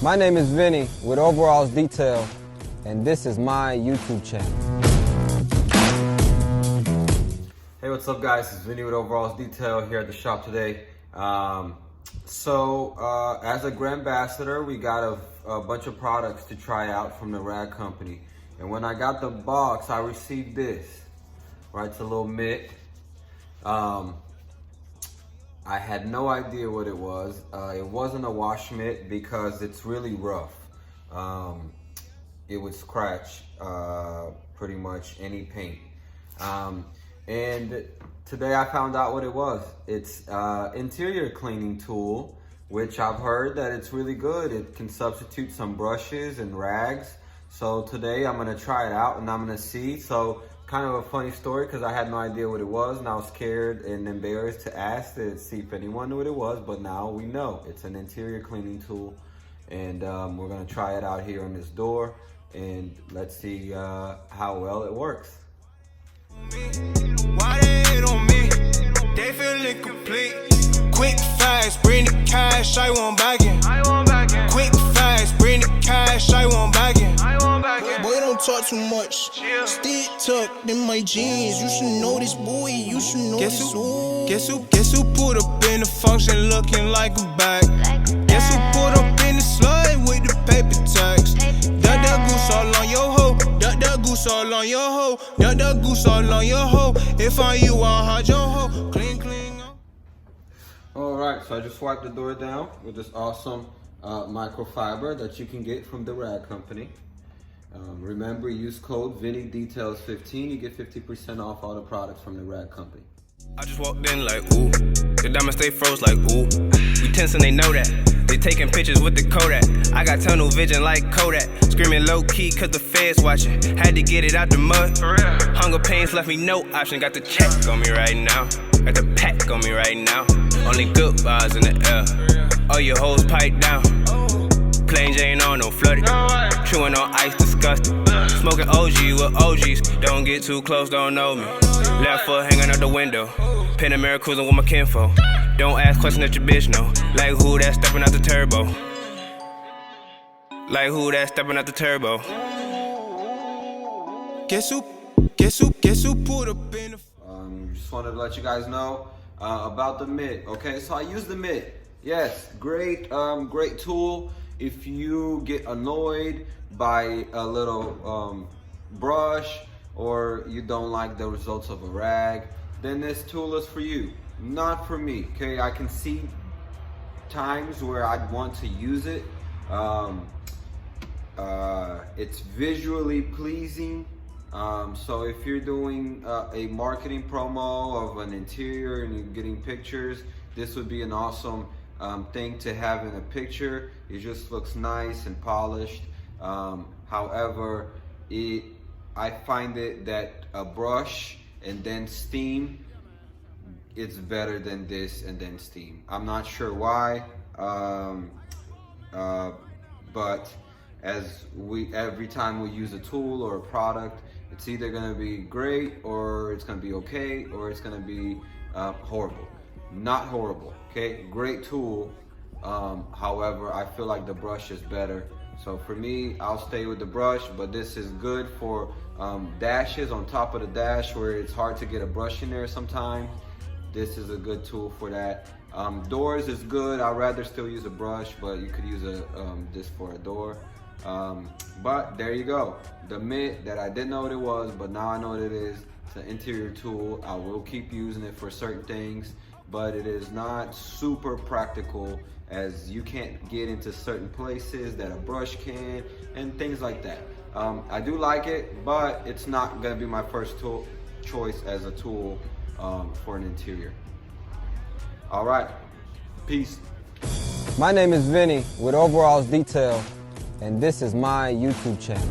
My name is Vinny with Overalls Detail, and this is my YouTube channel. Hey, what's up guys? It's Vinny with Overalls Detail here at the shop today. As a Grand Ambassador, we got a bunch of products to try out from the rag company. And when I got the box, I received this. Right, it's a little mitt. I had no idea what it was. It wasn't a wash mitt because it's really rough. It would scratch pretty much any paint. And today I found out what it was. It's interior cleaning tool, which I've heard that it's really good. It can substitute some brushes and rags. So today I'm gonna try it out and I'm gonna see. So kind of a funny story because I had no idea what it was and I was scared and embarrassed to ask to see if anyone knew what it was, but now we know. It's an interior cleaning tool and we're gonna try it out here on this door and let's see how well it works. Why they hate on me? They feel incomplete. Quick, fast, bring the cash, I want back in. Quick, fast, bring the cash, I want back in. Boy, don't talk too much. Stick tucked in my jeans. You should know this, boy. You should know this. Guess who pulled up in the function looking like a bag? Guess who pulled up in the slide with the paper tags? Duck that goose all on your hoe. Duck that goose all on your hoe. Duck that goose all on your hoe. If I you, I'll hide your hoe. Clean, clean. Alright, so I just wiped the door down with this awesome microfiber that you can get from the rag company. Remember, use code VinnyDetails15. You get 50% off all the products from the rag company. I just walked in like, ooh. The diamonds stay froze like, ooh. We tense and they know that. They taking pictures with the Kodak. I got tunnel vision like Kodak. Screaming low key cause the feds watching. Had to get it out the mud. Hunger pains left me no option. Got the check on me right now. Got the pack on me right now. Only good vibes in the air. All your hoes pipe down. Plain Jane on, no flooded. Chewing on ice, disgusting. Smoking OG with OGs. Don't get too close, don't know me. Left foot hanging out the window. Panamera cruising with my kinfolk. Don't ask questions that your bitch know. Like who that stepping out the turbo? Like who that stepping out the turbo? Guess who pulled up in the... Just wanted to let you guys know about the mitt. Okay, so I use the mitt. Yes, great tool. If you get annoyed by a little brush or you don't like the results of a rag, then this tool is for you, not for me. Okay, I can see times where I'd want to use it. It's visually pleasing. So if you're doing a marketing promo of an interior and you're getting pictures, this would be an awesome thing to have in a picture. It just looks nice and polished. However, I find it that a brush and then steam, it's better than this and then steam. I'm not sure why, but every time we use a tool or a product, it's either gonna be great or it's gonna be okay or it's gonna be horrible. Not horrible, okay? Great tool. However, I feel like the brush is better. So for me, I'll stay with the brush, but this is good for dashes on top of the dash where it's hard to get a brush in there sometimes. This is a good tool for that. Doors is good. I'd rather still use a brush, but you could use this for a door. But there you go. The mitt that I didn't know what it was, but now I know what it is. It's an interior tool. I will keep using it for certain things, but it is not super practical as you can't get into certain places that a brush can and things like that. I do like it, but it's not gonna be my first choice as a tool for an interior. All right, peace. My name is Vinny with Overalls Detail, and this is my YouTube channel.